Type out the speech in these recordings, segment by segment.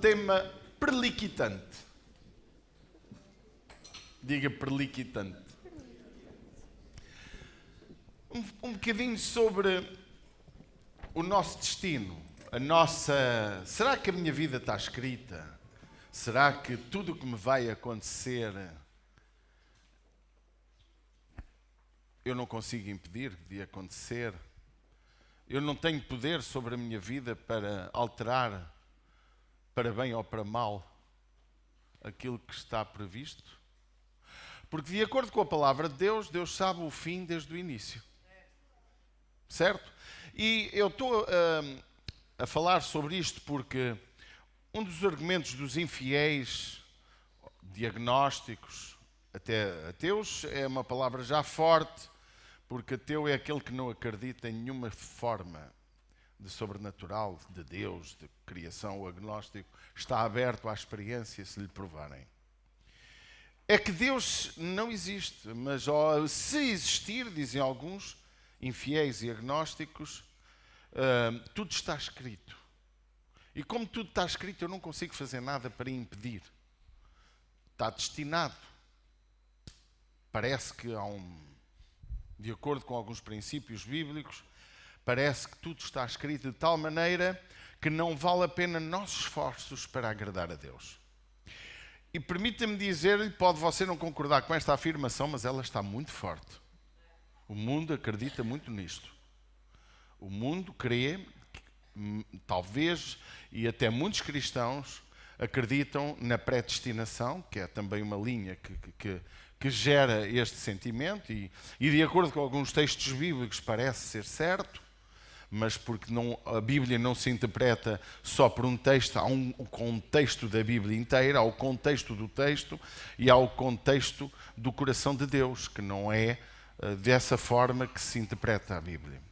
tema perliquitante. Diga perliquitante. Um bocadinho sobre o nosso destino. Será que a minha vida está escrita? Será que tudo o que me vai acontecer eu não consigo impedir de acontecer? Eu não tenho poder sobre a minha vida para alterar, para bem ou para mal, aquilo que está previsto? Porque de acordo com a palavra de Deus, Deus sabe o fim desde o início. Certo? E eu estou a falar sobre isto porque um dos argumentos dos infiéis, diagnósticos, até ateus, é uma palavra já forte, porque ateu é aquele que não acredita em nenhuma forma de sobrenatural, de Deus, de criação. O agnóstico está aberto à experiência se lhe provarem. É que Deus não existe, mas se existir, dizem alguns infiéis e agnósticos, tudo está escrito. E como tudo está escrito, eu não consigo fazer nada para impedir. Está destinado. Parece que de acordo com alguns princípios bíblicos, parece que tudo está escrito de tal maneira que não vale a pena nossos esforços para agradar a Deus. E permita-me dizer-lhe, pode você não concordar com esta afirmação, mas ela está muito forte. O mundo acredita muito nisto. O mundo crê, talvez, e até muitos cristãos acreditam na predestinação, que é também uma linha que gera este sentimento, e de acordo com alguns textos bíblicos parece ser certo, mas porque a Bíblia não se interpreta só por um texto, há um contexto da Bíblia inteira, há o contexto do texto e há o contexto do coração de Deus, que não é dessa forma que se interpreta a Bíblia.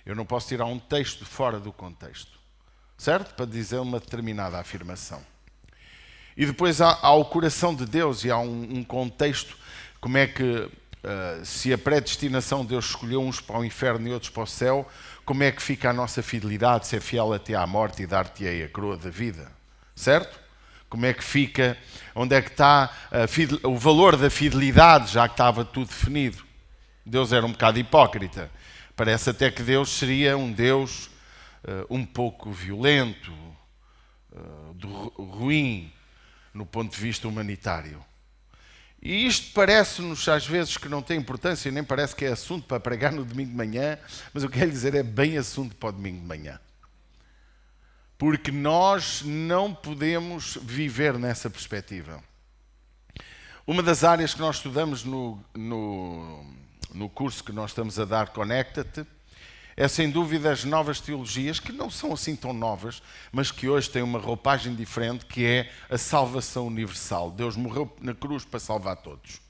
Eu não posso tirar um texto fora do contexto, certo? Para dizer uma determinada afirmação. E depois há o coração de Deus e há um contexto, como é que, se a predestinação Deus escolheu uns para o inferno e outros para o céu, como é que fica a nossa fidelidade, ser fiel até à morte e dar-te-ei a coroa da vida, certo? Como é que fica, onde é que está o valor da fidelidade, já que estava tudo definido? Deus era um bocado hipócrita. Parece até que Deus seria um Deus um pouco violento, ruim, no ponto de vista humanitário. E isto parece-nos às vezes que não tem importância, nem parece que é assunto para pregar no domingo de manhã, mas o que quero dizer é bem assunto para o domingo de manhã. Porque nós não podemos viver nessa perspectiva. Uma das áreas que nós estudamos no curso que nós estamos a dar, Conecta-te, é sem dúvida as novas teologias, que não são assim tão novas, mas que hoje têm uma roupagem diferente, que é a salvação universal. Deus morreu na cruz para salvar todos.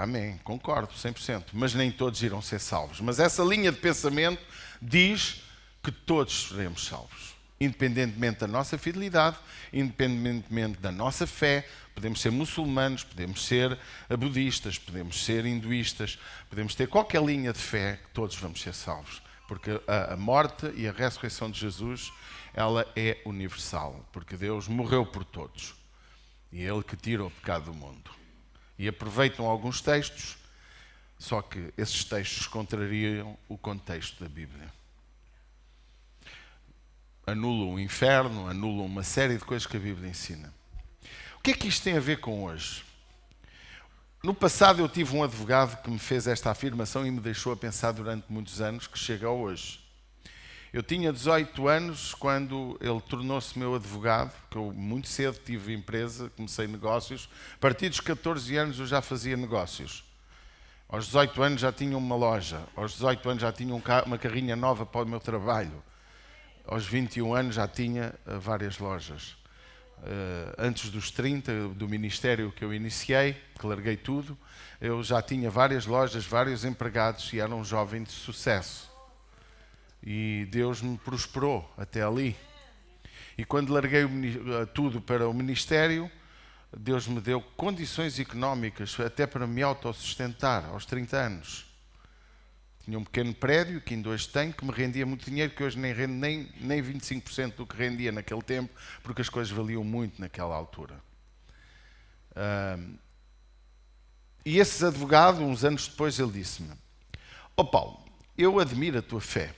Amém, concordo, 100%. Mas nem todos irão ser salvos. Mas essa linha de pensamento diz que todos seremos salvos. Independentemente da nossa fidelidade, independentemente da nossa fé. Podemos ser muçulmanos, podemos ser budistas, podemos ser hinduístas, podemos ter qualquer linha de fé, que todos vamos ser salvos. Porque a morte e a ressurreição de Jesus, ela é universal. Porque Deus morreu por todos. E é Ele que tira o pecado do mundo. E aproveitam alguns textos, só que esses textos contrariam o contexto da Bíblia. Anulam o inferno, anulam uma série de coisas que a Bíblia ensina. O que é que isto tem a ver com hoje? No passado eu tive um advogado que me fez esta afirmação e me deixou a pensar durante muitos anos, que chega a hoje. Eu tinha 18 anos quando ele tornou-se meu advogado, que eu muito cedo tive empresa, comecei negócios. A partir dos 14 anos eu já fazia negócios. Aos 18 anos já tinha uma loja. Aos 18 anos já tinha uma carrinha nova para o meu trabalho. Aos 21 anos já tinha várias lojas. Antes dos 30, do ministério que eu iniciei, que larguei tudo, eu já tinha várias lojas, vários empregados e era um jovem de sucesso. E Deus me prosperou até ali. E quando larguei tudo para o ministério, Deus me deu condições económicas até para me autossustentar aos 30 anos. Tinha um pequeno prédio, que ainda hoje tenho, que me rendia muito dinheiro, que hoje nem rende nem 25% do que rendia naquele tempo, porque as coisas valiam muito naquela altura. E esse advogado, uns anos depois, ele disse-me: "Ó Paulo, eu admiro a tua fé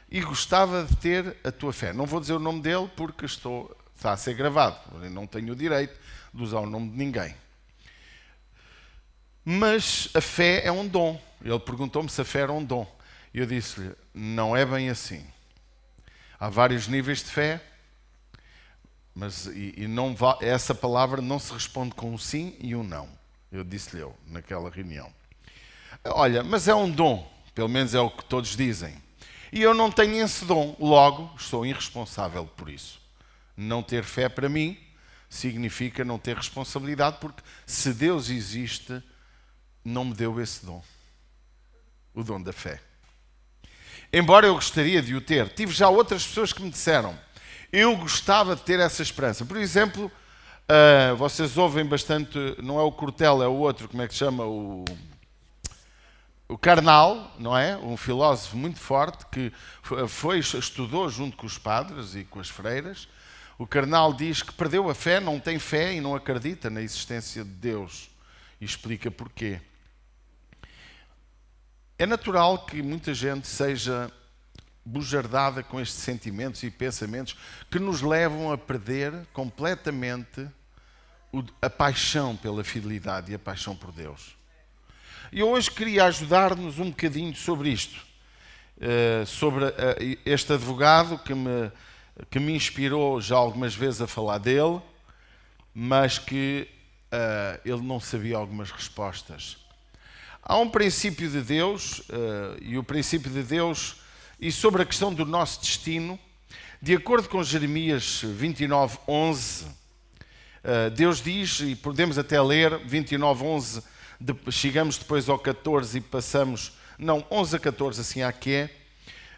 e gostava de ter a tua fé." Não vou dizer o nome dele porque está a ser gravado. Eu não tenho o direito de usar o nome de ninguém. Mas a fé é um dom. Ele perguntou-me se a fé era um dom. E eu disse-lhe: não é bem assim. Há vários níveis de fé, mas essa palavra não se responde com um sim e um não. Eu disse-lhe naquela reunião: olha, mas é um dom, pelo menos é o que todos dizem. E eu não tenho esse dom, logo sou irresponsável por isso. Não ter fé para mim significa não ter responsabilidade, porque se Deus existe, não me deu esse dom. O dom da fé. Embora eu gostaria de o ter, tive já outras pessoas que me disseram: eu gostava de ter essa esperança. Por exemplo, vocês ouvem bastante, não é o Cortella, é o outro, como é que se chama? O Karnal, não é? Um filósofo muito forte que estudou junto com os padres e com as freiras. O Karnal diz que perdeu a fé, não tem fé e não acredita na existência de Deus. E explica porquê. É natural que muita gente seja bujardada com estes sentimentos e pensamentos que nos levam a perder completamente a paixão pela fidelidade e a paixão por Deus. E eu hoje queria ajudar-nos um bocadinho sobre isto, sobre este advogado que me inspirou já algumas vezes a falar dele, mas que ele não sabia algumas respostas. Há um princípio de Deus, e o princípio de Deus, e sobre a questão do nosso destino, de acordo com Jeremias 29:11, Deus diz, e podemos até ler 29:11, chegamos depois ao 14 e passamos, não, 11 a 14, assim há que é,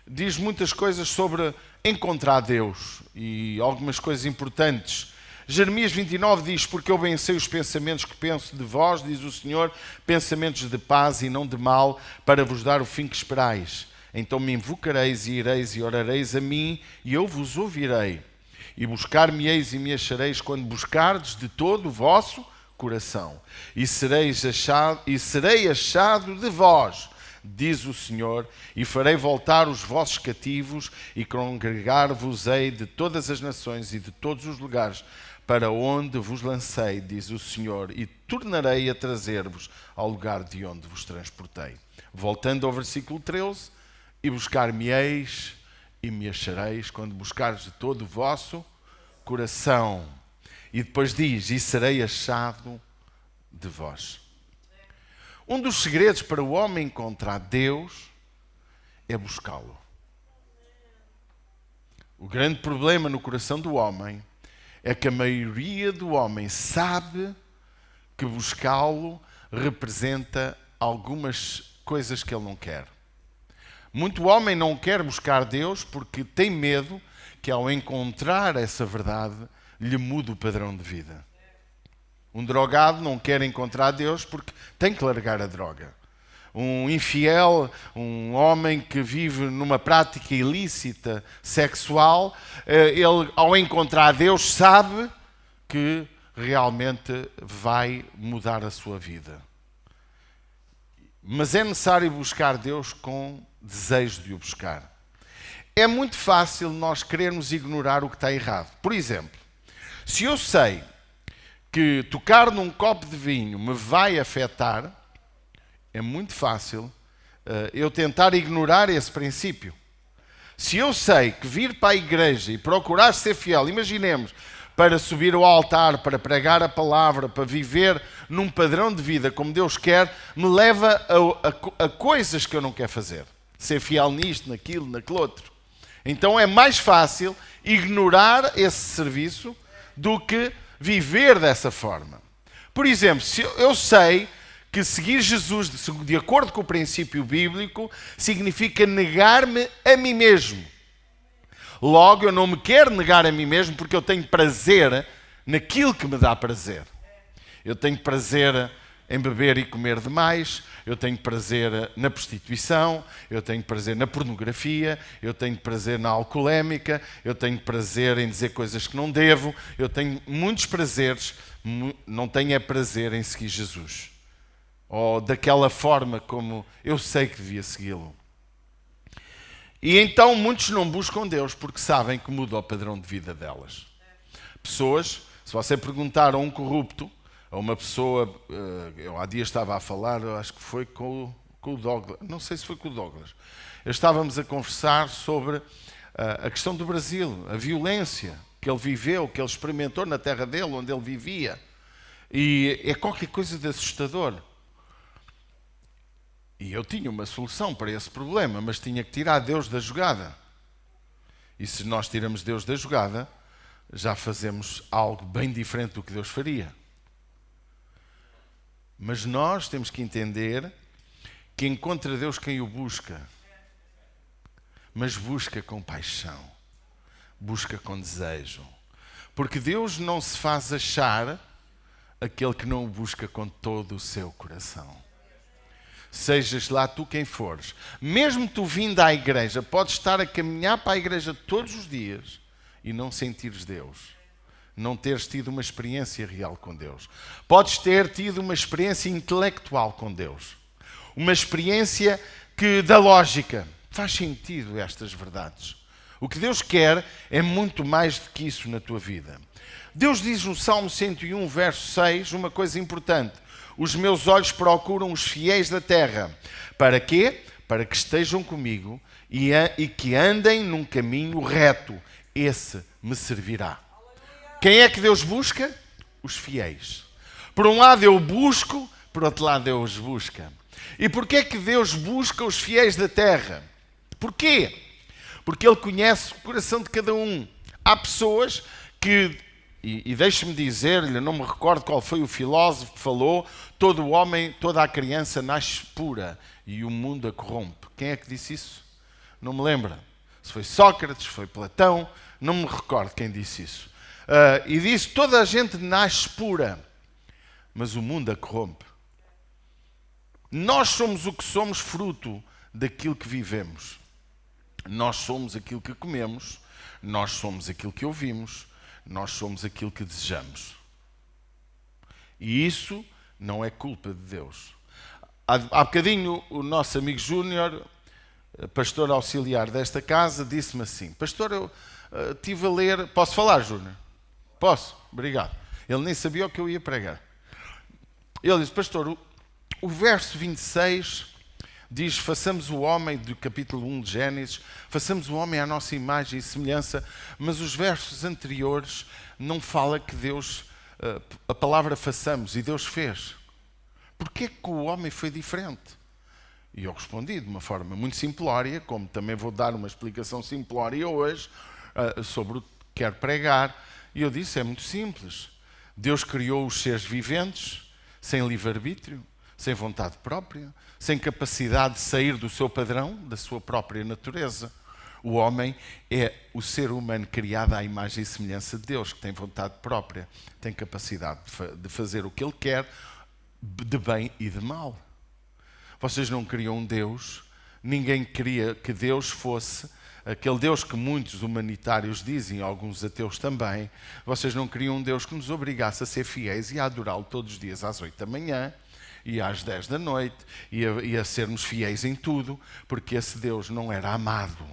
diz muitas coisas sobre encontrar Deus e algumas coisas importantes. Jeremias 29 diz: porque eu bem sei os pensamentos que penso de vós, diz o Senhor, pensamentos de paz e não de mal, para vos dar o fim que esperais. Então me invocareis e ireis e orareis a mim, e eu vos ouvirei. E buscar-me-eis e me achareis quando buscardes de todo o vosso coração. E serei achado de vós, diz o Senhor, e farei voltar os vossos cativos, e congregar-vos-ei de todas as nações e de todos os lugares para onde vos lancei, diz o Senhor, e tornarei a trazer-vos ao lugar de onde vos transportei. Voltando ao versículo 13, e buscar-me-eis e me achareis quando buscares de todo o vosso coração. E depois diz: e serei achado de vós. Um dos segredos para o homem encontrar Deus é buscá-lo. O grande problema no coração do homem é que a maioria do homem sabe que buscá-lo representa algumas coisas que ele não quer. Muito homem não quer buscar Deus porque tem medo que, ao encontrar essa verdade, lhe mude o padrão de vida. Um drogado não quer encontrar Deus porque tem que largar a droga. Um infiel, um homem que vive numa prática ilícita sexual, ele, ao encontrar Deus, sabe que realmente vai mudar a sua vida. Mas é necessário buscar Deus com desejo de o buscar. É muito fácil nós querermos ignorar o que está errado. Por exemplo, se eu sei que tocar num copo de vinho me vai afetar, é muito fácil eu tentar ignorar esse princípio. Se eu sei que vir para a igreja e procurar ser fiel, imaginemos, para subir ao altar, para pregar a palavra, para viver num padrão de vida como Deus quer, me leva a coisas que eu não quero fazer. Ser fiel nisto, naquilo, naquele outro. Então é mais fácil ignorar esse serviço do que viver dessa forma. Por exemplo, se eu sei que seguir Jesus, de acordo com o princípio bíblico, significa negar-me a mim mesmo. Logo, eu não me quero negar a mim mesmo porque eu tenho prazer naquilo que me dá prazer. Eu tenho prazer em beber e comer demais, eu tenho prazer na prostituição, eu tenho prazer na pornografia, eu tenho prazer na alcoolémica, eu tenho prazer em dizer coisas que não devo, eu tenho muitos prazeres, não tenho prazer em seguir Jesus. Ou daquela forma como eu sei que devia segui-lo. E então muitos não buscam Deus porque sabem que muda o padrão de vida delas. Pessoas, se você perguntar a um corrupto, a uma pessoa, eu há dias estava a falar, acho que foi com o Douglas, não sei se foi com o Douglas, estávamos a conversar sobre a questão do Brasil, a violência que ele viveu, que ele experimentou na terra dele, onde ele vivia, e é qualquer coisa de assustador. E eu tinha uma solução para esse problema, mas tinha que tirar Deus da jogada. E se nós tiramos Deus da jogada, já fazemos algo bem diferente do que Deus faria. Mas nós temos que entender que encontra Deus quem o busca. Mas busca com paixão. Busca com desejo. Porque Deus não se faz achar aquele que não o busca com todo o seu coração. Sejas lá tu quem fores. Mesmo tu vindo à igreja, podes estar a caminhar para a igreja todos os dias e não sentires Deus. Não teres tido uma experiência real com Deus. Podes ter tido uma experiência intelectual com Deus. Uma experiência que, da lógica, faz sentido estas verdades. O que Deus quer é muito mais do que isso na tua vida. Deus diz no Salmo 101, verso 6, uma coisa importante. Os meus olhos procuram os fiéis da terra. Para quê? Para que estejam comigo e que andem num caminho reto. Esse me servirá. Quem é que Deus busca? Os fiéis. Por um lado eu busco, por outro lado Deus busca. E porquê é que Deus busca os fiéis da terra? Porquê? Porque Ele conhece o coração de cada um. Há pessoas que, e deixe-me dizer-lhe, não me recordo qual foi o filósofo que falou, todo homem, toda a criança nasce pura e o mundo a corrompe. Quem é que disse isso? Não me lembro. Se foi Sócrates, foi Platão, não me recordo quem disse isso. E disse, toda a gente nasce pura, mas o mundo a corrompe. Nós somos o que somos fruto daquilo que vivemos. Nós somos aquilo que comemos, nós somos aquilo que ouvimos, nós somos aquilo que desejamos. E isso não é culpa de Deus. Há bocadinho o nosso amigo Júnior, pastor auxiliar desta casa, disse-me assim, pastor, eu estive a ler... Posso falar, Júnior? Posso? Obrigado. Ele nem sabia o que eu ia pregar. Ele disse, pastor, o verso 26 diz, façamos o homem, do capítulo 1 de Gênesis, façamos o homem à nossa imagem e semelhança, mas os versos anteriores não fala que Deus, a palavra façamos, e Deus fez. Porquê que o homem foi diferente? E eu respondi de uma forma muito simplória, como também vou dar uma explicação simplória hoje, sobre o que quero pregar. E eu disse, é muito simples. Deus criou os seres viventes sem livre-arbítrio, sem vontade própria, sem capacidade de sair do seu padrão, da sua própria natureza. O homem é o ser humano criado à imagem e semelhança de Deus, que tem vontade própria, tem capacidade de fazer o que ele quer, de bem e de mal. Vocês não criam um Deus, ninguém queria que Deus fosse aquele Deus que muitos humanitários dizem, alguns ateus também. Vocês não criam um Deus que nos obrigasse a ser fiéis e a adorá-lo todos os dias às 8 da manhã e às 10 da noite e a sermos fiéis em tudo, porque esse Deus não era amado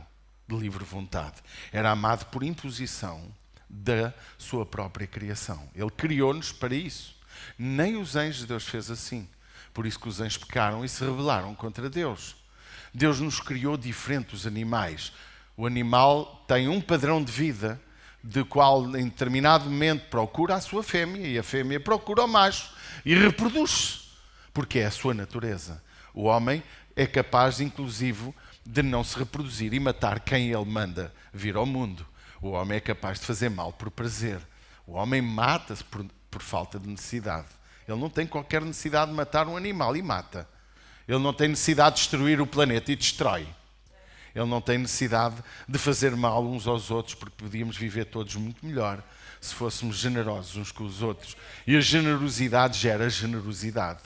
de livre vontade, era amado por imposição da sua própria criação. Ele criou-nos para isso. Nem os anjos de Deus fez assim. Por isso que os anjos pecaram e se rebelaram contra Deus. Deus nos criou diferente dos animais. O animal tem um padrão de vida, de qual em determinado momento procura a sua fêmea e a fêmea procura o macho e reproduz-se, porque é a sua natureza. O homem é capaz, inclusive, de não se reproduzir e matar quem ele manda vir ao mundo. O homem é capaz de fazer mal por prazer. O homem mata-se por falta de necessidade. Ele não tem qualquer necessidade de matar um animal e mata. Ele não tem necessidade de destruir o planeta e destrói. Ele não tem necessidade de fazer mal uns aos outros, porque podíamos viver todos muito melhor se fôssemos generosos uns com os outros. E a generosidade gera generosidade.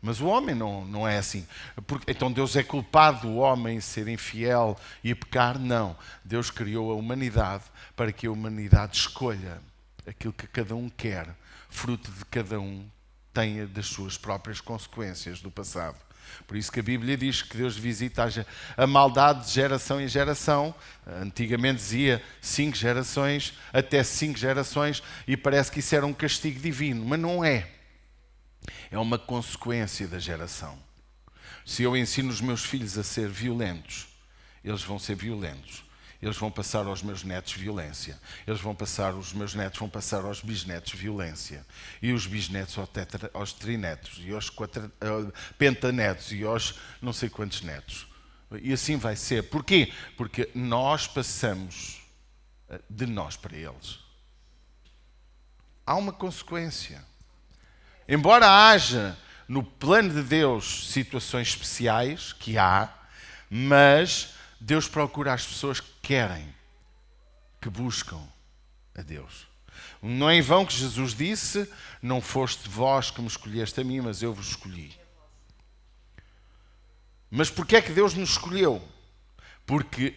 Mas o homem não é assim. Então Deus é culpado do homem ser infiel e pecar? Não. Deus criou a humanidade para que a humanidade escolha aquilo que cada um quer, fruto de cada um tenha das suas próprias consequências do passado. Por isso que a Bíblia diz que Deus visita a maldade de geração em geração. Antigamente dizia 5 gerações, até 5 gerações, e parece que isso era um castigo divino, mas não é. É uma consequência da geração. Se eu ensino os meus filhos a ser violentos, eles vão ser violentos. Eles vão passar aos meus netos violência. Os meus netos vão passar aos bisnetos violência. E os bisnetos aos trinetos. E aos pentanetos. E aos não sei quantos netos. E assim vai ser. Porquê? Porque nós passamos de nós para eles. Há uma consequência. Embora haja no plano de Deus situações especiais, que há, mas Deus procura as pessoas que querem, que buscam a Deus. Não é em vão que Jesus disse: não foste vós que me escolheste a mim, mas eu vos escolhi. Mas porquê é que Deus nos escolheu? Porque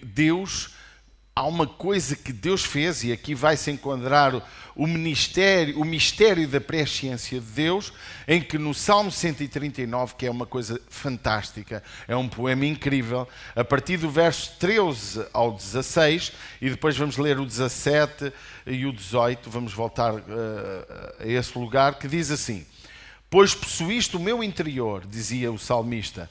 há uma coisa que Deus fez, e aqui vai-se enquadrar o mistério da presciência de Deus, em que no Salmo 139, que é uma coisa fantástica, é um poema incrível, a partir do verso 13 ao 16, e depois vamos ler o 17 e o 18, vamos voltar a esse lugar, que diz assim: pois possuíste o meu interior, dizia o salmista,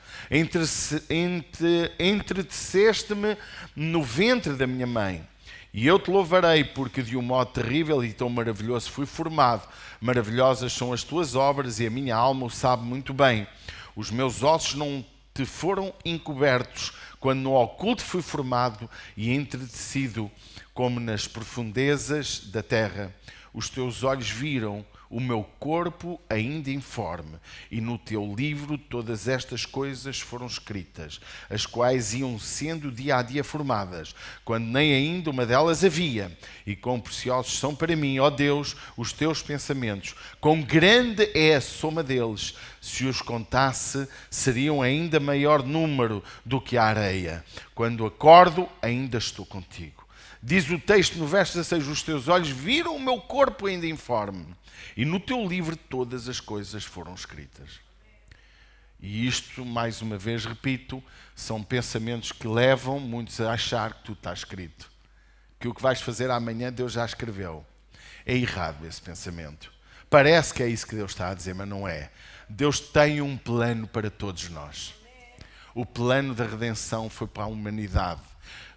entreteceste-me no ventre da minha mãe. E eu te louvarei, porque de um modo terrível e tão maravilhoso fui formado. Maravilhosas são as tuas obras e a minha alma o sabe muito bem. Os meus ossos não te foram encobertos, quando no oculto fui formado e entretecido, como nas profundezas da terra. Os teus olhos viram o meu corpo ainda informe, e no teu livro todas estas coisas foram escritas, as quais iam sendo dia a dia formadas, quando nem ainda uma delas havia. E quão preciosos são para mim, ó Deus, os teus pensamentos, quão grande é a soma deles. Se os contasse, seriam ainda maior número do que a areia. Quando acordo, ainda estou contigo. Diz o texto no verso 16: os teus olhos viram o meu corpo ainda informe, e no teu livro todas as coisas foram escritas. E isto, mais uma vez repito, são pensamentos que levam muitos a achar que tudo está escrito. Que o que vais fazer amanhã Deus já escreveu. É errado esse pensamento. Parece que é isso que Deus está a dizer, mas não é. Deus tem um plano para todos nós. O plano da redenção foi para a humanidade.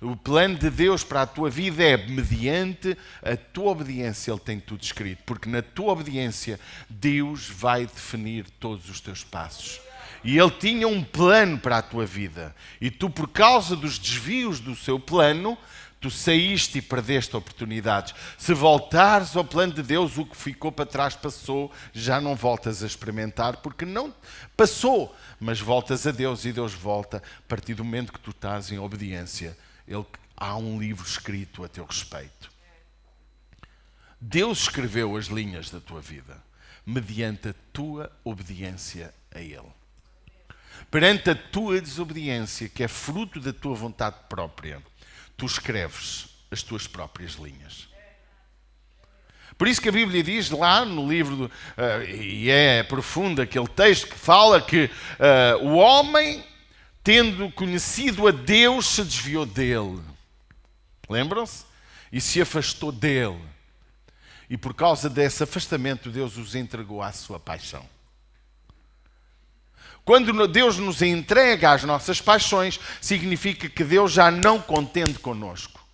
O plano de Deus para a tua vida é mediante a tua obediência. Ele tem tudo escrito, porque na tua obediência Deus vai definir todos os teus passos. E Ele tinha um plano para a tua vida. E tu, por causa dos desvios do seu plano, tu saíste e perdeste oportunidades. Se voltares ao plano de Deus, o que ficou para trás passou, já não voltas a experimentar, porque não passou. Mas voltas a Deus, e Deus volta a partir do momento que tu estás em obediência. Há um livro escrito a teu respeito. Deus escreveu as linhas da tua vida, mediante a tua obediência a Ele. Perante a tua desobediência, que é fruto da tua vontade própria, tu escreves as tuas próprias linhas. Por isso que a Bíblia diz lá no livro, e é profundo aquele texto que fala que o homem, tendo conhecido a Deus, se desviou dele. Lembram-se? E se afastou dele. E por causa desse afastamento, Deus os entregou à sua paixão. Quando Deus nos entrega às nossas paixões, significa que Deus já não contende connosco.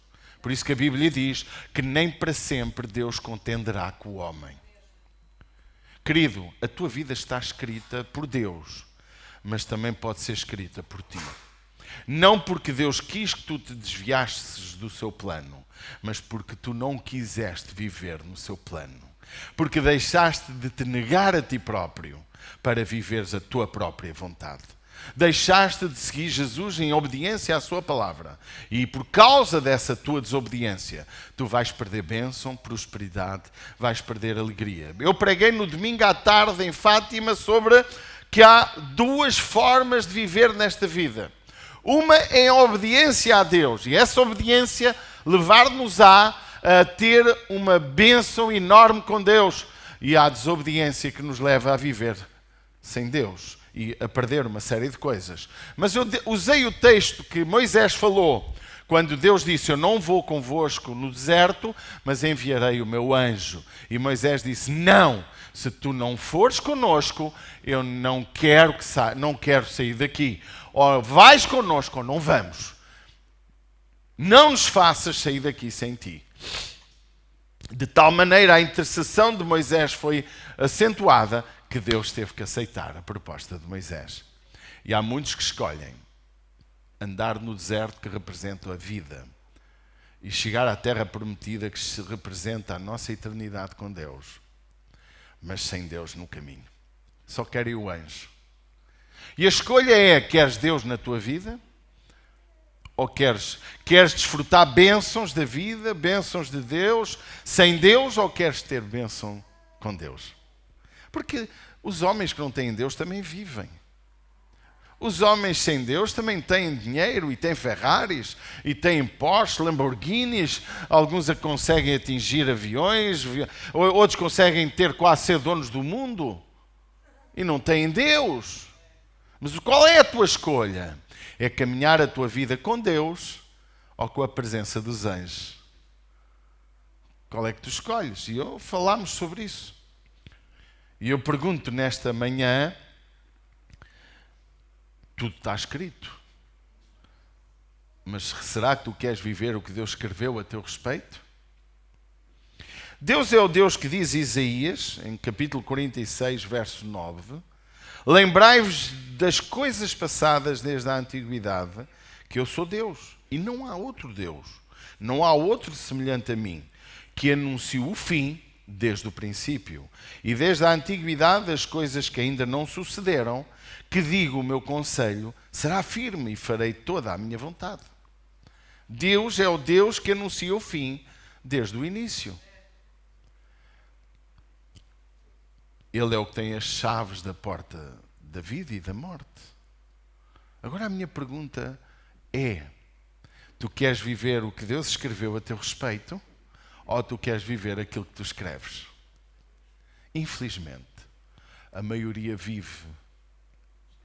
Por isso que a Bíblia diz que nem para sempre Deus contenderá com o homem. Querido, a tua vida está escrita por Deus, mas também pode ser escrita por ti. Não porque Deus quis que tu te desviasses do seu plano, mas porque tu não quiseste viver no seu plano. Porque deixaste de te negar a ti próprio para viveres a tua própria vontade. Deixaste de seguir Jesus em obediência à sua palavra. E por causa dessa tua desobediência, tu vais perder bênção, prosperidade, vais perder alegria. Eu preguei no domingo à tarde em Fátima sobre que há duas formas de viver nesta vida. Uma é a obediência a Deus, e essa obediência levar-nos-á a ter uma bênção enorme com Deus. E há a desobediência que nos leva a viver sem Deus e a perder uma série de coisas. Mas eu usei o texto que Moisés falou, quando Deus disse: eu não vou convosco no deserto, mas enviarei o meu anjo. E Moisés disse: não, se tu não fores conosco, eu não quero sair daqui. Ou vais conosco ou não vamos. Não nos faças sair daqui sem ti. De tal maneira a intercessão de Moisés foi acentuada que Deus teve que aceitar a proposta de Moisés. E há muitos que escolhem andar no deserto, que representa a vida, e chegar à terra prometida, que se representa a nossa eternidade com Deus, mas sem Deus no caminho. Só querem o anjo. E a escolha é: queres Deus na tua vida? Ou queres desfrutar bênçãos da vida, bênçãos de Deus, sem Deus, ou queres ter bênção com Deus? Porque os homens que não têm Deus também vivem. Os homens sem Deus também têm dinheiro, e têm Ferraris, e têm Porsche, Lamborghinis, alguns conseguem atingir aviões, outros conseguem ter quase ser donos do mundo, e não têm Deus. Mas qual é a tua escolha? É caminhar a tua vida com Deus ou com a presença dos anjos? Qual é que tu escolhes? E falámos sobre isso. E eu pergunto nesta manhã: tudo está escrito, mas será que tu queres viver o que Deus escreveu a teu respeito? Deus é o Deus que diz Isaías, em capítulo 46, verso 9: lembrai-vos das coisas passadas desde a antiguidade, que eu sou Deus, e não há outro Deus, não há outro semelhante a mim, que anuncio o fim desde o princípio, e desde a antiguidade as coisas que ainda não sucederam, que digo: o meu conselho será firme e farei toda a minha vontade. Deus é o Deus que anuncia o fim desde o início. Ele é o que tem as chaves da porta da vida e da morte. Agora a minha pergunta é: tu queres viver o que Deus escreveu a teu respeito, ou tu queres viver aquilo que tu escreves? Infelizmente, a maioria vive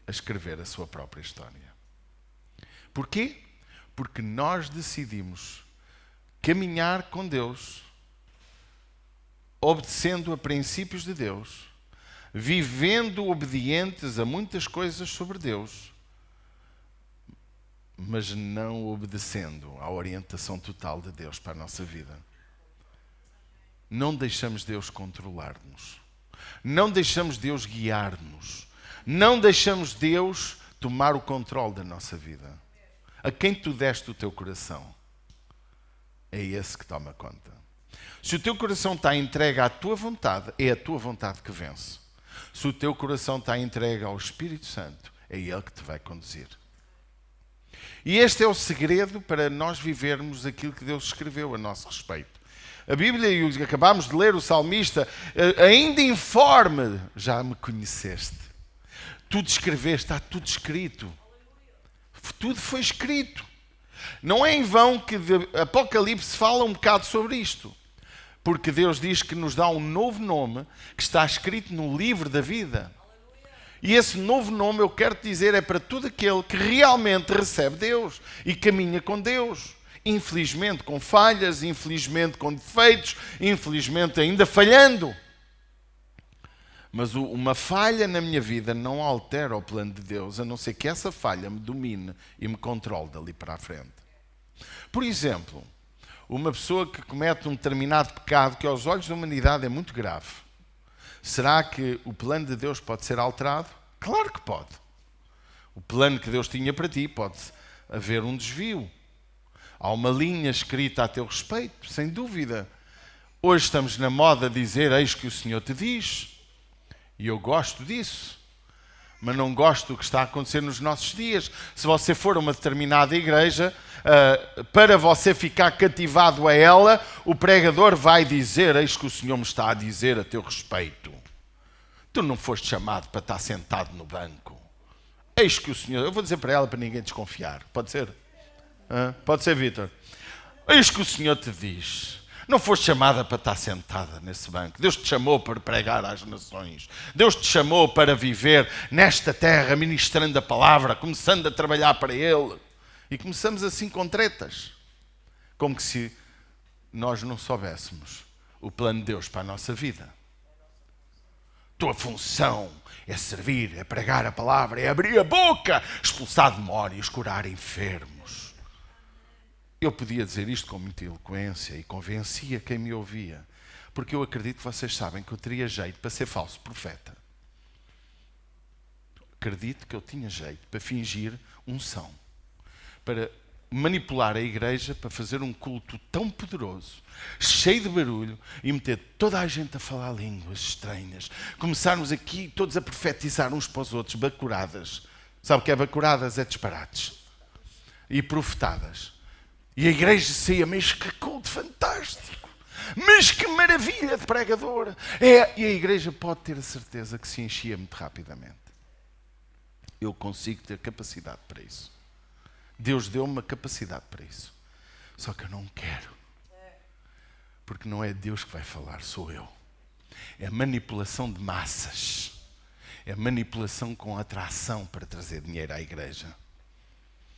a escrever a sua própria história. Porquê? Porque nós decidimos caminhar com Deus, obedecendo a princípios de Deus, vivendo obedientes a muitas coisas sobre Deus, mas não obedecendo à orientação total de Deus para a nossa vida. Não deixamos Deus controlar-nos. Não deixamos Deus guiar-nos. Não deixamos Deus tomar o controle da nossa vida. A quem tu deste o teu coração, é esse que toma conta. Se o teu coração está entregue à tua vontade, é a tua vontade que vence. Se o teu coração está entregue ao Espírito Santo, é Ele que te vai conduzir. E este é o segredo para nós vivermos aquilo que Deus escreveu a nosso respeito. A Bíblia, e acabámos de ler o salmista: ainda informe, já me conheceste. Tudo escreveste, está tudo escrito. Tudo foi escrito. Não é em vão que Apocalipse fala um bocado sobre isto. Porque Deus diz que nos dá um novo nome que está escrito no livro da vida. E esse novo nome, eu quero te dizer, é para todo aquele que realmente recebe Deus e caminha com Deus. Infelizmente com falhas, infelizmente com defeitos, infelizmente ainda falhando. Mas uma falha na minha vida não altera o plano de Deus, a não ser que essa falha me domine e me controle dali para a frente. Por exemplo, uma pessoa que comete um determinado pecado que aos olhos da humanidade é muito grave. Será que o plano de Deus pode ser alterado? Claro que pode. O plano que Deus tinha para ti pode haver um desvio. Há uma linha escrita a teu respeito, sem dúvida. Hoje estamos na moda de dizer: eis que o Senhor te diz. E eu gosto disso. Mas não gosto do que está a acontecer nos nossos dias. Se você for a uma determinada igreja, para você ficar cativado a ela, o pregador vai dizer: eis que o Senhor me está a dizer a teu respeito. Tu não foste chamado para estar sentado no banco. Eis que o Senhor... Eu vou dizer para ela para ninguém desconfiar. Pode ser? Pode ser, Vítor? Eis que o Senhor te diz... Não foste chamada para estar sentada nesse banco. Deus te chamou para pregar às nações. Deus te chamou para viver nesta terra, ministrando a palavra, começando a trabalhar para Ele. E começamos assim com tretas. Como que se nós não soubéssemos o plano de Deus para a nossa vida. Tua função é servir, é pregar a palavra, é abrir a boca, expulsar demónios, curar enfermos. Eu podia dizer isto com muita eloquência e convencia quem me ouvia, porque eu acredito que vocês sabem que eu teria jeito para ser falso profeta. Acredito que eu tinha jeito para fingir unção, para manipular a igreja, para fazer um culto tão poderoso, cheio de barulho, e meter toda a gente a falar línguas estranhas. Começarmos aqui todos a profetizar uns para os outros, bacuradas. Sabe o que é bacuradas? É disparates. E profetadas. E a igreja saía, mas que culto fantástico, mas que maravilha de pregador. E a igreja pode ter a certeza que se enchia muito rapidamente. Eu consigo ter capacidade para isso. Deus deu-me uma capacidade para isso. Só que eu não quero. Porque não é Deus que vai falar, sou eu. É manipulação de massas. É manipulação com atração para trazer dinheiro à igreja.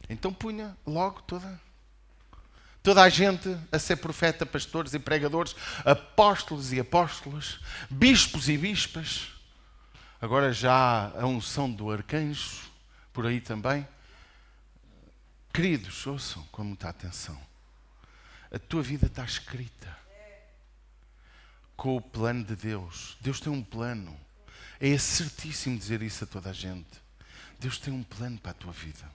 Então punha logo toda a gente a ser profeta, pastores e pregadores, apóstolos e apóstolas, bispos e bispas. Agora já a unção do arcanjo, por aí também. Queridos, ouçam com muita atenção. A tua vida está escrita com o plano de Deus. Deus tem um plano. É certíssimo dizer isso a toda a gente. Deus tem um plano para a tua vida.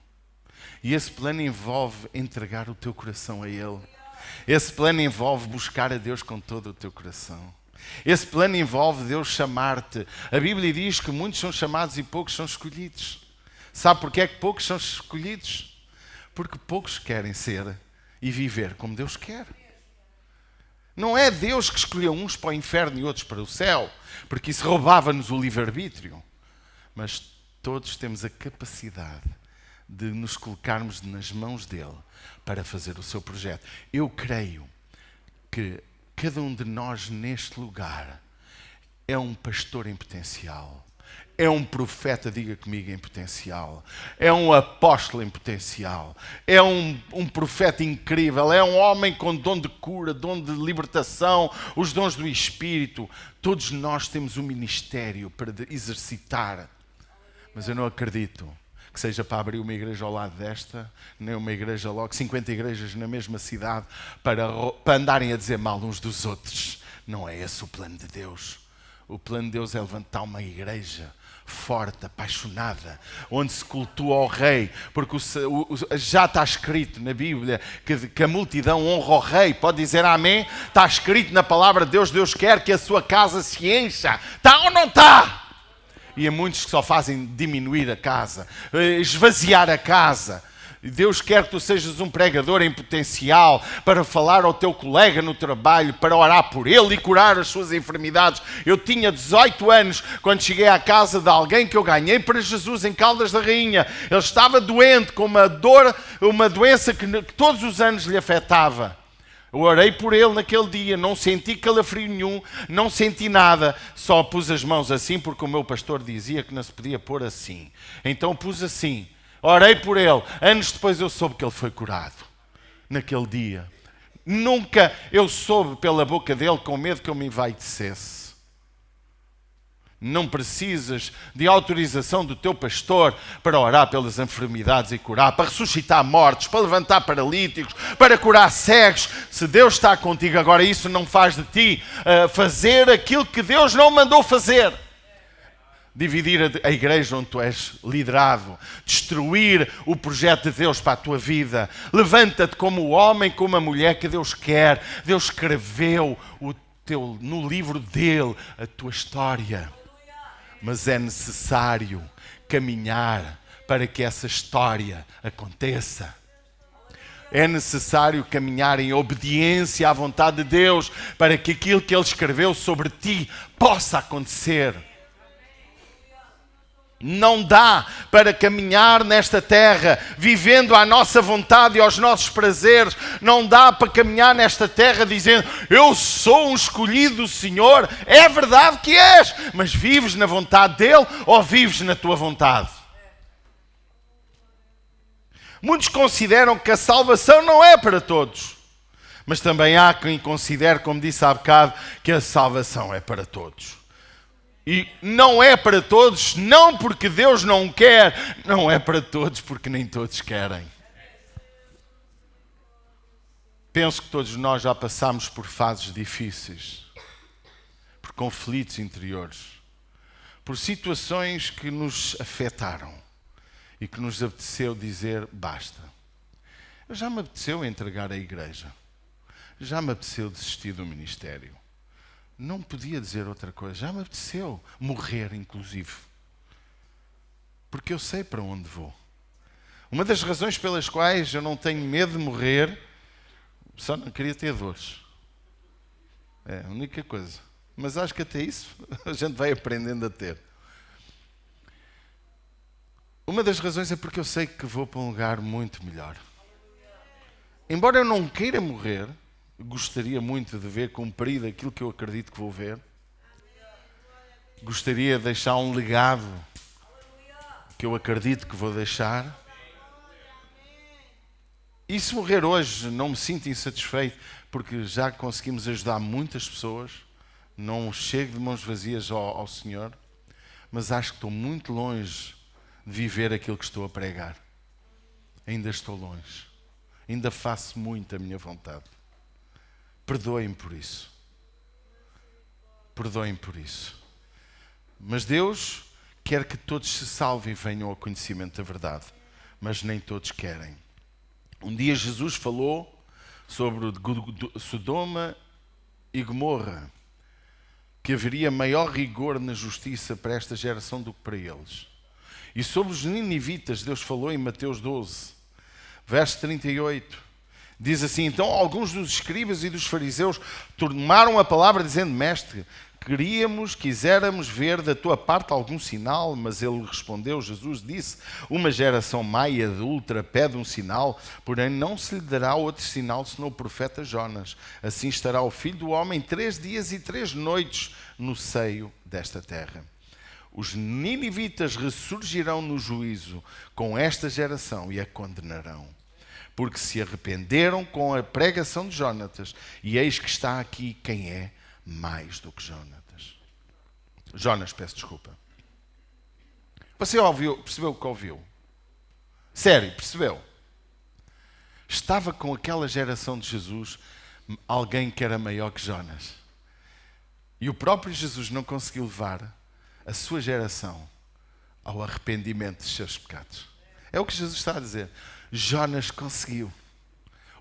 E esse plano envolve entregar o teu coração a Ele. Esse plano envolve buscar a Deus com todo o teu coração. Esse plano envolve Deus chamar-te. A Bíblia diz que muitos são chamados e poucos são escolhidos. Sabe porquê é que poucos são escolhidos? Porque poucos querem ser e viver como Deus quer. Não é Deus que escolheu uns para o inferno e outros para o céu, porque isso roubava-nos o livre-arbítrio. Mas todos temos a capacidade de nos colocarmos nas mãos dele para fazer o seu projeto. Eu creio que cada um de nós neste lugar é um pastor em potencial, é um profeta, diga comigo, em potencial, é um apóstolo em potencial, é um profeta incrível, é um homem com dom de cura, dom de libertação, os dons do Espírito. Todos nós temos um ministério para exercitar, mas eu não acredito que seja para abrir uma igreja ao lado desta, nem uma igreja logo, 50 igrejas na mesma cidade, para andarem a dizer mal uns dos outros. Não é esse o plano de Deus. O plano de Deus é levantar uma igreja forte, apaixonada, onde se cultua ao Rei, porque já está escrito na Bíblia que a multidão honra o Rei. Pode dizer amém? Está escrito na palavra de Deus. Deus quer que a sua casa se encha. Está ou não está? E há muitos que só fazem diminuir a casa, esvaziar a casa. Deus quer que tu sejas um pregador em potencial para falar ao teu colega no trabalho, para orar por ele e curar as suas enfermidades. Eu tinha 18 anos quando cheguei à casa de alguém que eu ganhei para Jesus em Caldas da Rainha. Ele estava doente com uma dor, uma doença que todos os anos lhe afetava. Eu orei por ele naquele dia, não senti calafrio nenhum, não senti nada, só pus as mãos assim porque o meu pastor dizia que não se podia pôr assim. Então pus assim, orei por ele. Anos depois eu soube que ele foi curado, naquele dia. Nunca eu soube pela boca dele com medo que eu me envaidecesse. Não precisas de autorização do teu pastor para orar pelas enfermidades e curar, para ressuscitar mortos, para levantar paralíticos, para curar cegos. Se Deus está contigo agora, isso não faz de ti fazer aquilo que Deus não mandou fazer. Dividir a igreja onde tu és liderado, destruir o projeto de Deus para a tua vida. Levanta-te como o homem, como a mulher que Deus quer. Deus escreveu no livro dele a tua história. Mas é necessário caminhar para que essa história aconteça. É necessário caminhar em obediência à vontade de Deus para que aquilo que Ele escreveu sobre ti possa acontecer. Não dá para caminhar nesta terra vivendo à nossa vontade e aos nossos prazeres. Não dá para caminhar nesta terra dizendo: eu sou um escolhido do Senhor. É verdade que és, mas vives na vontade dele ou vives na tua vontade? Muitos consideram que a salvação não é para todos, mas também há quem considere, como disse há bocado, que a salvação é para todos. E não é para todos, não porque Deus não quer, não é para todos porque nem todos querem. Penso que todos nós já passámos por fases difíceis, por conflitos interiores, por situações que nos afetaram e que nos apeteceu dizer basta. Já me apeteceu entregar a igreja, já me apeteceu desistir do ministério. Não podia dizer outra coisa. Já me apeteceu morrer, inclusive. Porque eu sei para onde vou. Uma das razões pelas quais eu não tenho medo de morrer, só não queria ter dores. É a única coisa. Mas acho que até isso a gente vai aprendendo a ter. Uma das razões é porque eu sei que vou para um lugar muito melhor. Embora eu não queira morrer, gostaria muito de ver cumprido aquilo que eu acredito que vou ver. Gostaria de deixar um legado que eu acredito que vou deixar. E se morrer hoje, não me sinto insatisfeito, porque já conseguimos ajudar muitas pessoas. Não chego de mãos vazias ao Senhor, mas acho que estou muito longe de viver aquilo que estou a pregar. Ainda estou longe. Ainda faço muito a minha vontade. Perdoem-me por isso. Perdoem-me por isso. Mas Deus quer que todos se salvem e venham ao conhecimento da verdade. Mas nem todos querem. Um dia Jesus falou sobre Sodoma e Gomorra, que haveria maior rigor na justiça para esta geração do que para eles. E sobre os ninivitas, Deus falou em Mateus 12, verso 38. Diz assim: então alguns dos escribas e dos fariseus tomaram a palavra dizendo: mestre, quiséramos ver da tua parte algum sinal. Mas ele respondeu, Jesus disse: uma geração má e adúltera pede um sinal, porém não se lhe dará outro sinal senão o profeta Jonas. Assim estará o Filho do Homem 3 dias e 3 noites no seio desta terra. Os ninivitas ressurgirão no juízo com esta geração e a condenarão, porque se arrependeram com a pregação de Jonatas, e eis que está aqui quem é mais do que Jonas, peço desculpa. Você percebeu o que ouviu? Sério, percebeu? Estava com aquela geração de Jesus alguém que era maior que Jonas. E o próprio Jesus não conseguiu levar a sua geração ao arrependimento dos seus pecados. É o que Jesus está a dizer. Jonas conseguiu.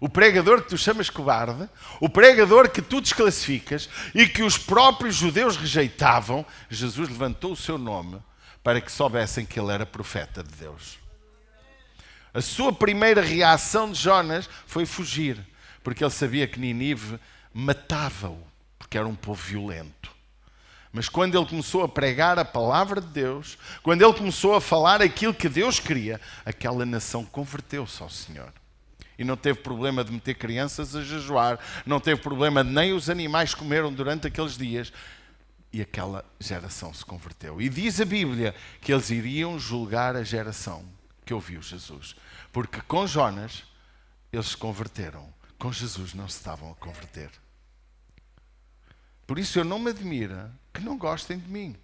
O pregador que tu chamas cobarde, o pregador que tu desclassificas e que os próprios judeus rejeitavam, Jesus levantou o seu nome para que soubessem que ele era profeta de Deus. A sua primeira reação de Jonas foi fugir, porque ele sabia que Nínive matava-o, porque era um povo violento. Mas quando ele começou a pregar a palavra de Deus, quando ele começou a falar aquilo que Deus queria, aquela nação converteu-se ao Senhor. E não teve problema de meter crianças a jejuar, não teve problema de nem os animais comeram durante aqueles dias. E aquela geração se converteu. E diz a Bíblia que eles iriam julgar a geração que ouviu Jesus. Porque com Jonas eles se converteram, com Jesus não se estavam a converter. Por isso eu não me admira que não gostem de mim.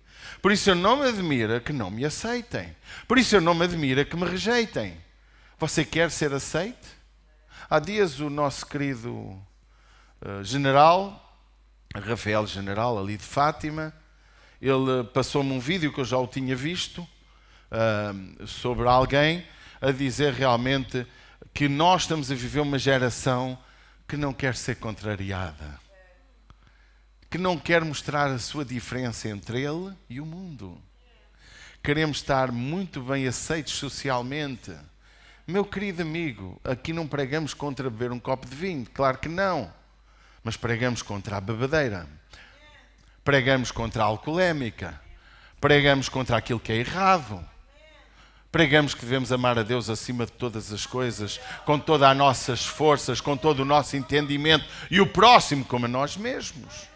Por isso eu não me admira que não me aceitem. Por isso eu não me admira que me rejeitem. Você quer ser aceite? Há dias o nosso querido general, Rafael General, ali de Fátima, ele passou-me um vídeo que eu já o tinha visto, sobre alguém a dizer realmente que nós estamos a viver uma geração que não quer ser contrariada, que não quer mostrar a sua diferença entre ele e o mundo. Queremos estar muito bem aceitos socialmente. Meu querido amigo, aqui não pregamos contra beber um copo de vinho, claro que não. Mas pregamos contra a bebedeira. Pregamos contra a alcoolémica. Pregamos contra aquilo que é errado. Pregamos que devemos amar a Deus acima de todas as coisas, com todas as nossas forças, com todo o nosso entendimento, e o próximo como a nós mesmos.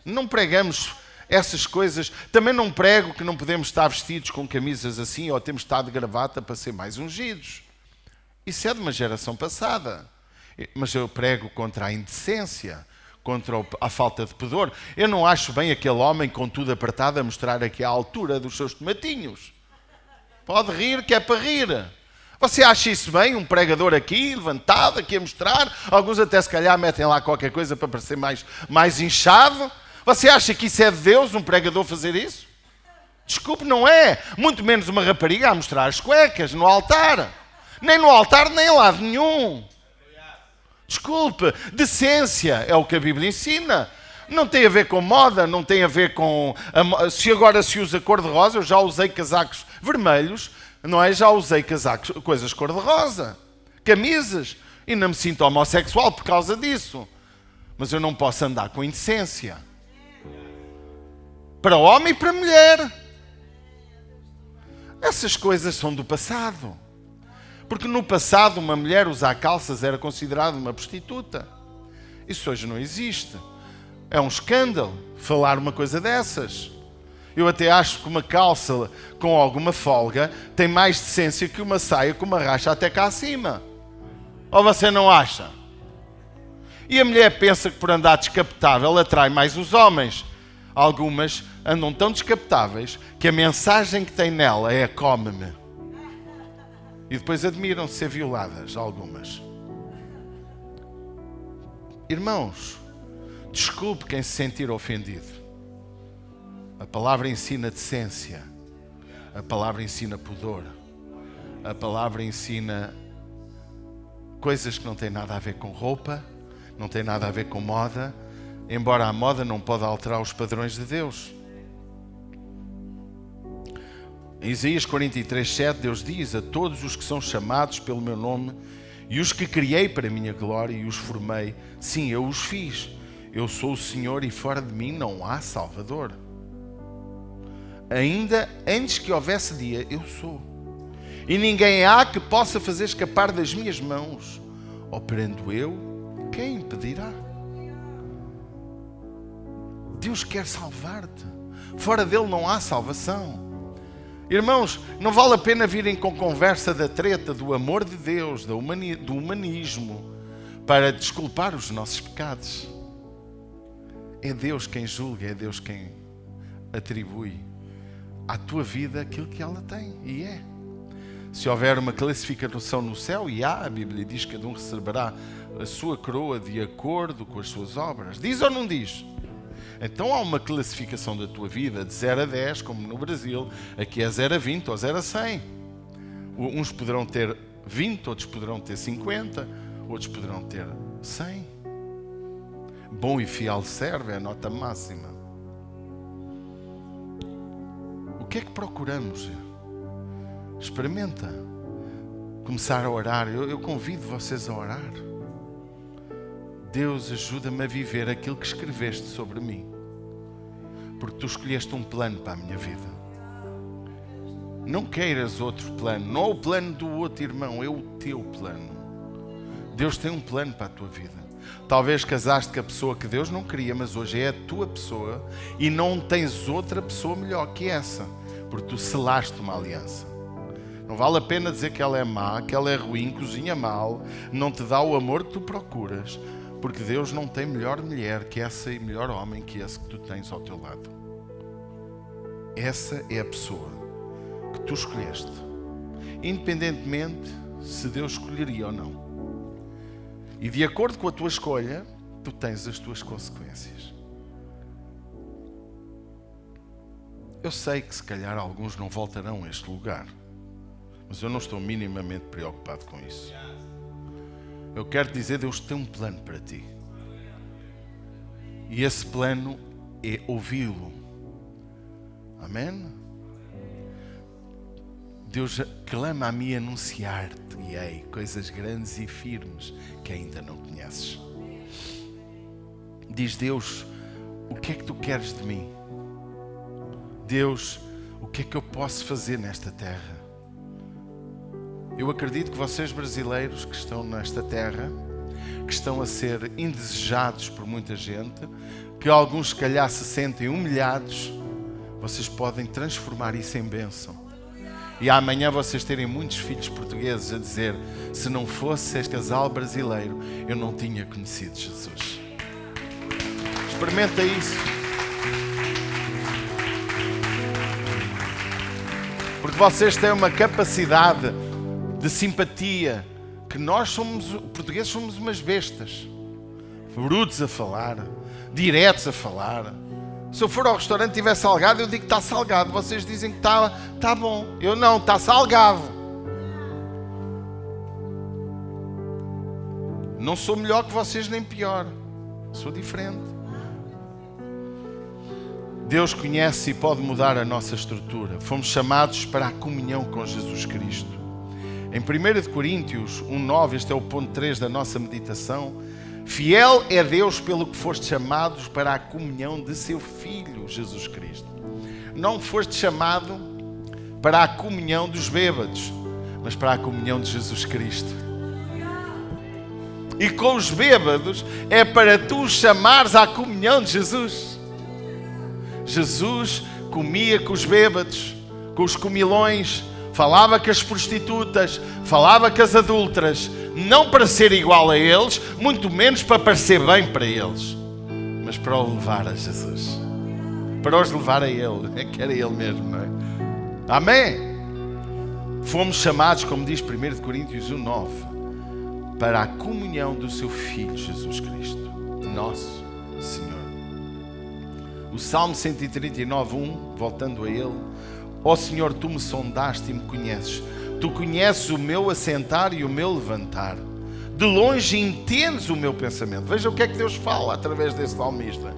Não pregamos essas coisas. Também não prego que não podemos estar vestidos com camisas assim, ou temos de estar de gravata para ser mais ungidos. Isso é de uma geração passada. Mas eu prego contra a indecência, contra a falta de pudor. Eu não acho bem aquele homem com tudo apertado a mostrar aqui a altura dos seus tomatinhos. Pode rir, que é para rir. Você acha isso bem? Um pregador aqui, levantado, aqui a mostrar? Alguns até se calhar metem lá qualquer coisa para parecer mais inchado. Você acha que isso é de Deus, um pregador fazer isso? Desculpe, não é. Muito menos uma rapariga a mostrar as cuecas no altar. Nem no altar, nem em lado nenhum. Desculpe, decência é o que a Bíblia ensina. Não tem a ver com moda, não tem a ver com... Se agora se usa cor-de-rosa, eu já usei casacos vermelhos, não é? Já usei casacos, coisas cor-de-rosa, camisas, e não me sinto homossexual por causa disso. Mas eu não posso andar com indecência. Para homem e para mulher. Essas coisas são do passado. Porque no passado uma mulher usar calças era considerada uma prostituta. Isso hoje não existe. É um escândalo falar uma coisa dessas. Eu até acho que uma calça com alguma folga tem mais decência que uma saia com uma racha até cá acima. Ou você não acha? E a mulher pensa que por andar descapotável atrai mais os homens. Algumas andam tão descapotáveis que a mensagem que tem nela é come-me. E depois admiram-se ser violadas, algumas. Irmãos, desculpe quem se sentir ofendido. A palavra ensina decência. A palavra ensina pudor. A palavra ensina coisas que não têm nada a ver com roupa, não têm nada a ver com moda, embora a moda não pode alterar os padrões de Deus. Em Isaías 43:7, Deus diz: a todos os que são chamados pelo meu nome e os que criei para a minha glória e os formei, sim, eu os fiz. Eu sou o Senhor e fora de mim não há Salvador. Ainda antes que houvesse dia, eu sou. E ninguém há que possa fazer escapar das minhas mãos. Operando eu, quem impedirá? Deus quer salvar-te. Fora dele não há salvação. Irmãos, não vale a pena virem com conversa da treta, do amor de Deus, do humanismo, para desculpar os nossos pecados. É Deus quem julga, é Deus quem atribui à tua vida aquilo que ela tem, e é. Se houver uma classificação no céu, e há, a Bíblia diz que cada um receberá a sua coroa de acordo com as suas obras. Diz ou não diz? Então há uma classificação da tua vida de 0 a 10, como no Brasil. Aqui é 0 a 20 ou 0 a 100. Uns poderão ter 20, outros poderão ter 50, outros poderão ter 100. Bom e fiel servo é a nota máxima. O que é que procuramos? Experimenta começar a orar. Eu convido vocês a orar. Deus, ajuda-me a viver aquilo que escreveste sobre mim, porque tu escolheste um plano para a minha vida. Não queiras outro plano, não é o plano do outro irmão, é o teu plano. Deus tem um plano para a tua vida. Talvez casaste com a pessoa que Deus não queria, mas hoje é a tua pessoa e não tens outra pessoa melhor que essa, porque tu selaste uma aliança. Não vale a pena dizer que ela é má, que ela é ruim, cozinha mal, não te dá o amor que tu procuras, porque Deus não tem melhor mulher que essa e melhor homem que esse que tu tens ao teu lado. Essa é a pessoa que tu escolheste, independentemente se Deus escolheria ou não. E de acordo com a tua escolha, tu tens as tuas consequências. Eu sei que se calhar alguns não voltarão a este lugar, mas eu não estou minimamente preocupado com isso. Eu quero dizer, Deus tem um plano para ti. E esse plano é ouvi-lo. Amém? Deus clama a mim anunciar-te-ei coisas grandes e firmes que ainda não conheces. Diz Deus, o que é que tu queres de mim? Deus, o que é que eu posso fazer nesta terra? Eu acredito que vocês brasileiros que estão nesta terra, que estão a ser indesejados por muita gente, que alguns se calhar se sentem humilhados, vocês podem transformar isso em bênção. E amanhã vocês terem muitos filhos portugueses a dizer: se não fosse este casal brasileiro, eu não tinha conhecido Jesus. Experimenta isso. Porque vocês têm uma capacidade de simpatia, que nós portugueses somos umas bestas, brutos a falar, diretos a falar. Se eu for ao restaurante e tiver salgado, eu digo que está salgado. Vocês dizem que está bom. Eu não, está salgado. Não sou melhor que vocês nem pior. Sou diferente. Deus conhece e pode mudar a nossa estrutura. Fomos chamados para a comunhão com Jesus Cristo. Em 1 Coríntios 1:9, este é o ponto 3 da nossa meditação. Fiel é Deus pelo que foste chamados para a comunhão de seu Filho, Jesus Cristo. Não foste chamado para a comunhão dos bêbados, mas para a comunhão de Jesus Cristo. E com os bêbados é para tu chamares à comunhão de Jesus. Jesus comia com os bêbados, com os comilões, falava com as prostitutas, falava com as adúlteras, não para ser igual a eles, muito menos para parecer bem para eles, mas para o levar a Jesus, para os levar a Ele, que era Ele mesmo, não é? Amém? Fomos chamados, como diz 1 Coríntios 1:9, para a comunhão do seu Filho Jesus Cristo, nosso Senhor. O Salmo 139:1, voltando a ele: ó Senhor, tu me sondaste e me conheces. Tu conheces o meu assentar e o meu levantar. De longe entendes o meu pensamento. Veja o que é que Deus fala através desse salmista.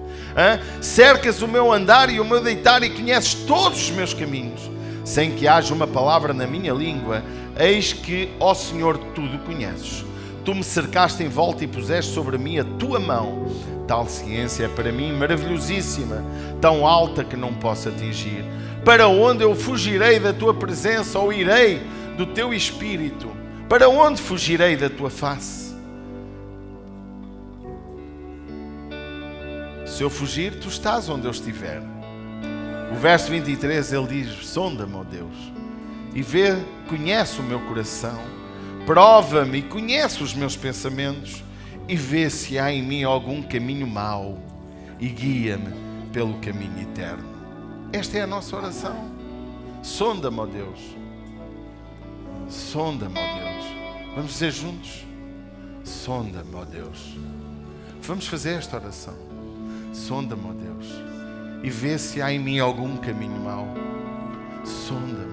Cercas o meu andar e o meu deitar e conheces todos os meus caminhos. Sem que haja uma palavra na minha língua, eis que, ó Senhor, tudo conheces. Tu me cercaste em volta e puseste sobre mim a tua mão. Tal ciência é para mim maravilhosíssima, tão alta que não posso atingir. Para onde eu fugirei da tua presença, ou irei do teu espírito? Para onde fugirei da tua face? Se eu fugir, tu estás onde eu estiver. O verso 23, ele diz: sonda-me, ó Deus, e conhece o meu coração, prova-me e conhece os meus pensamentos, e vê se há em mim algum caminho mau, e guia-me pelo caminho eterno. Esta é a nossa oração. Sonda-me, ó Deus. Sonda-me, ó Deus. Vamos dizer juntos: sonda-me, ó Deus. Vamos fazer esta oração. Sonda-me, ó Deus, e vê se há em mim algum caminho mau. Sonda-me,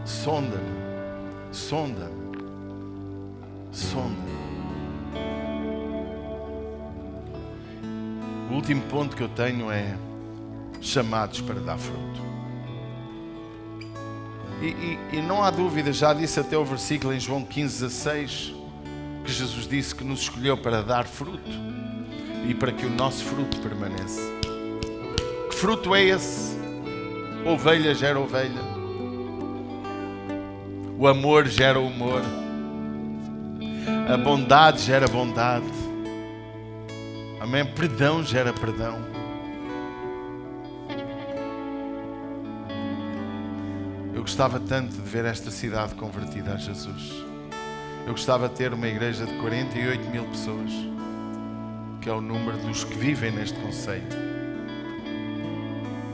sonda-me, sonda-me, sonda-me. O último ponto que eu tenho é chamados para dar fruto. E não há dúvida, já disse até o versículo em João 15:16, que Jesus disse que nos escolheu para dar fruto e para que o nosso fruto permaneça. Que fruto é esse? Ovelha gera ovelha. O amor gera o amor. A bondade gera bondade. Amém? Perdão gera perdão. Eu gostava tanto de ver esta cidade convertida a Jesus. Eu gostava de ter uma igreja de 48 mil pessoas, que é o número dos que vivem neste concelho.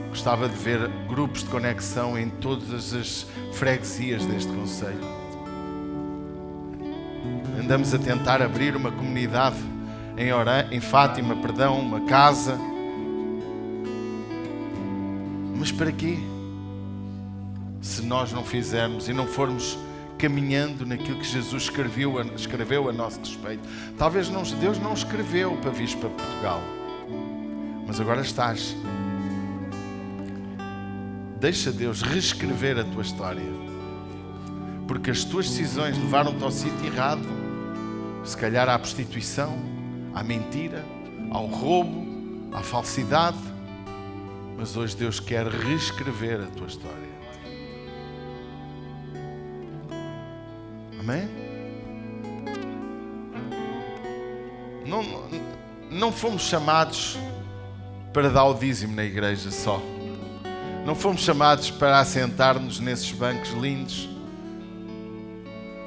Gostava de ver grupos de conexão em todas as freguesias deste concelho. Andamos a tentar abrir uma comunidade em Fátima, uma casa. Mas para quê? Se nós não fizermos e não formos caminhando naquilo que Jesus escreveu a nosso respeito. Talvez Deus não escreveu para vir para Portugal, mas agora estás. Deixa Deus reescrever a tua história, porque as tuas decisões levaram-te ao sítio errado, se calhar à prostituição, à mentira, ao roubo, à falsidade. Mas hoje Deus quer reescrever a tua história. Amém? Não fomos chamados para dar o dízimo na igreja só. Não fomos chamados para assentar-nos nesses bancos lindos,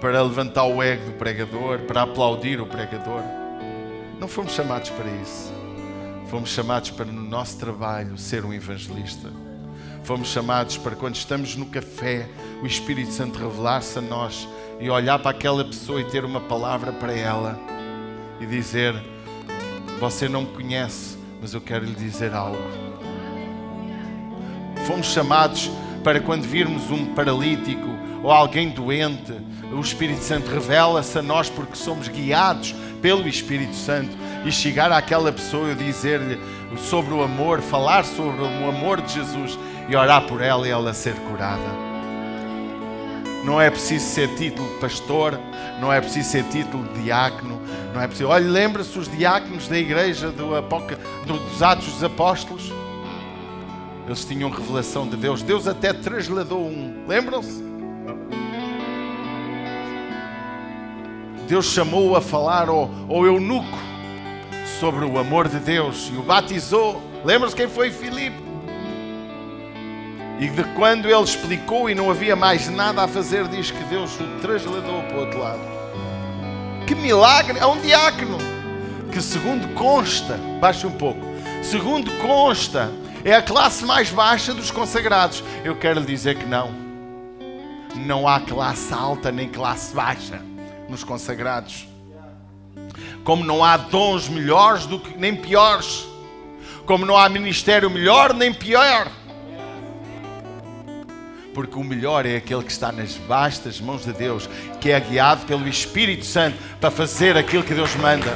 para levantar o ego do pregador, para aplaudir o pregador. Não fomos chamados para isso. Fomos chamados para, no nosso trabalho, ser um evangelista. Fomos chamados para, quando estamos no café, o Espírito Santo revelar-se a nós e olhar para aquela pessoa e ter uma palavra para ela e dizer: você não me conhece, mas eu quero lhe dizer algo. Fomos chamados para, quando virmos um paralítico ou alguém doente, o Espírito Santo revela-se a nós, porque somos guiados pelo Espírito Santo, e chegar àquela pessoa e dizer-lhe sobre o amor, falar sobre o amor de Jesus e orar por ela e ela ser curada. Não é preciso ser título de pastor, não é preciso ser título de diácono, não é preciso... Olha, lembra-se os diáconos da igreja dos Atos dos Apóstolos? Eles tinham revelação de Deus. Deus até trasladou um. Lembram-se? Deus chamou-o a falar ao eunuco sobre o amor de Deus e o batizou. Lembram-se quem foi? Filipe. E de quando ele explicou e não havia mais nada a fazer, diz que Deus o trasladou para o outro lado. Que milagre! É um diácono que, segundo consta, baixa um pouco, segundo consta, é a classe mais baixa dos consagrados. Eu quero lhe dizer que não. Não há classe alta nem classe baixa nos consagrados. Como não há dons melhores nem piores. Como não há ministério melhor nem pior. Porque o melhor é aquele que está nas vastas mãos de Deus, que é guiado pelo Espírito Santo para fazer aquilo que Deus manda.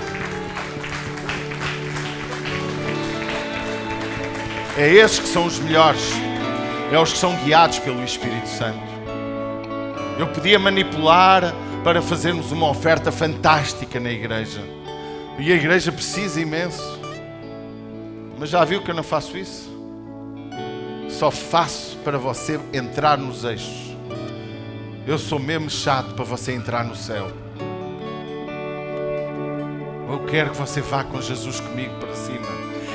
É esses que são os melhores. É os que são guiados pelo Espírito Santo. Eu podia manipular para fazermos uma oferta fantástica na igreja. E a igreja precisa imenso. Mas já viu que eu não faço isso? Só faço para você entrar nos eixos. Eu sou mesmo chato para você entrar no céu. Eu quero que você vá com Jesus comigo para cima.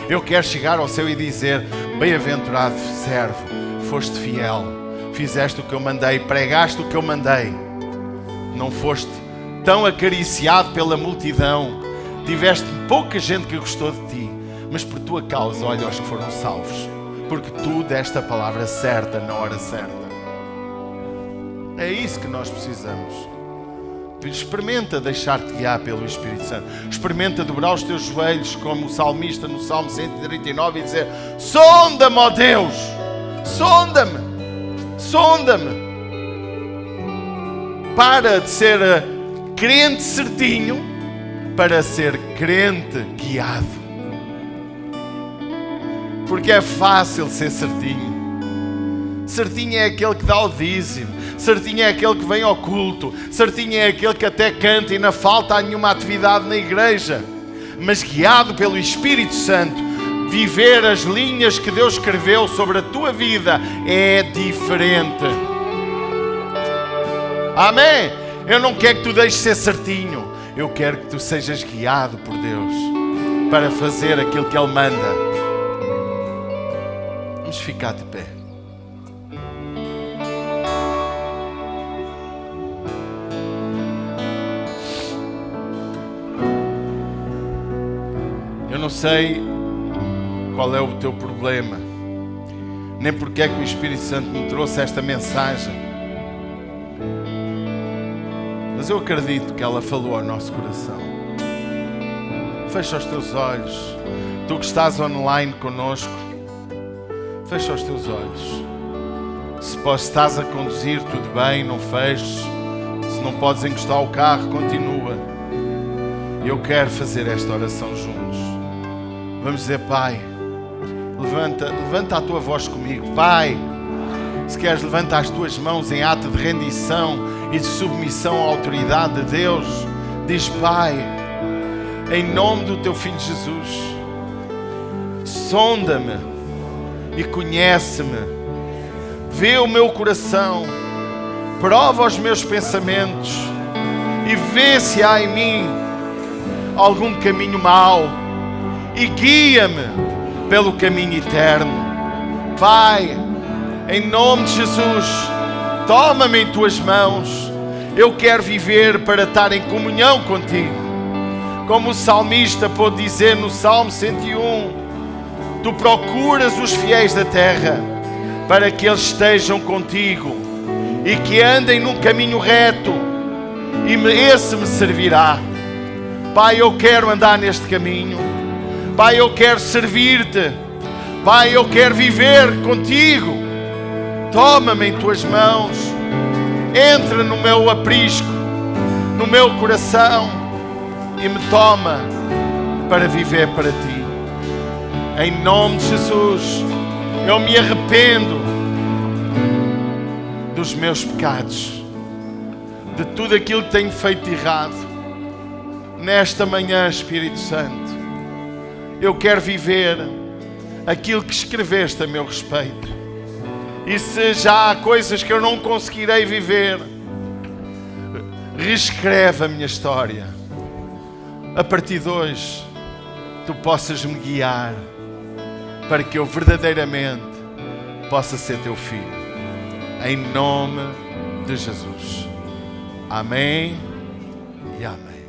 Eu quero chegar ao céu e dizer: bem-aventurado servo, foste fiel, fizeste o que eu mandei, pregaste o que eu mandei. Não foste tão acariciado pela multidão, tiveste pouca gente que gostou de ti, mas por tua causa, olha os que foram salvos, porque tu deste a palavra certa na hora certa. É isso que nós precisamos. Experimenta deixar-te guiar pelo Espírito Santo. Experimenta dobrar os teus joelhos como o salmista no Salmo 139 e dizer: sonda-me, ó Deus, sonda-me, sonda-me. Para de ser crente certinho para ser crente guiado. Porque é fácil ser certinho. Certinho é aquele que dá o dízimo. Certinho é aquele que vem ao culto. Certinho é aquele que até canta e não falta nenhuma atividade na igreja. Mas guiado pelo Espírito Santo, viver as linhas que Deus escreveu sobre a tua vida é diferente. Amém? Eu não quero que tu deixes de ser certinho. Eu quero que tu sejas guiado por Deus para fazer aquilo que Ele manda. Vamos ficar de pé. Eu não sei qual é o teu problema, nem porque é que o Espírito Santo me trouxe esta mensagem, mas eu acredito que ela falou ao nosso coração. Fecha os teus olhos. Tu que estás online connosco, fecha os teus olhos. Se estás a conduzir, tudo bem, não feches. Se não podes encostar o carro, continua. Eu quero fazer esta oração juntos. Vamos dizer: Pai, levanta a tua voz comigo. Pai, se queres, levanta as tuas mãos em ato de rendição e de submissão à autoridade de Deus. Diz: Pai, em nome do teu Filho Jesus, sonda-me, e conhece-me. Vê o meu coração, prova os meus pensamentos e vê se há em mim algum caminho mau e guia-me pelo caminho eterno. Pai, em nome de Jesus, toma-me em tuas mãos. Eu quero viver para estar em comunhão contigo. Como o salmista pôde dizer no Salmo 101, tu procuras os fiéis da terra para que eles estejam contigo e que andem num caminho reto, e esse me servirá. Pai, eu quero andar neste caminho. Pai, eu quero servir-te. Pai, eu quero viver contigo. Toma-me em tuas mãos. Entra no meu aprisco, no meu coração, e me toma para viver para ti. Em nome de Jesus, eu me arrependo dos meus pecados, de tudo aquilo que tenho feito de errado. Nesta manhã, Espírito Santo, eu quero viver aquilo que escreveste a meu respeito. E se já há coisas que eu não conseguirei viver, reescreve a minha história. A partir de hoje, tu possas me guiar para que eu verdadeiramente possa ser teu filho. Em nome de Jesus. Amém e amém.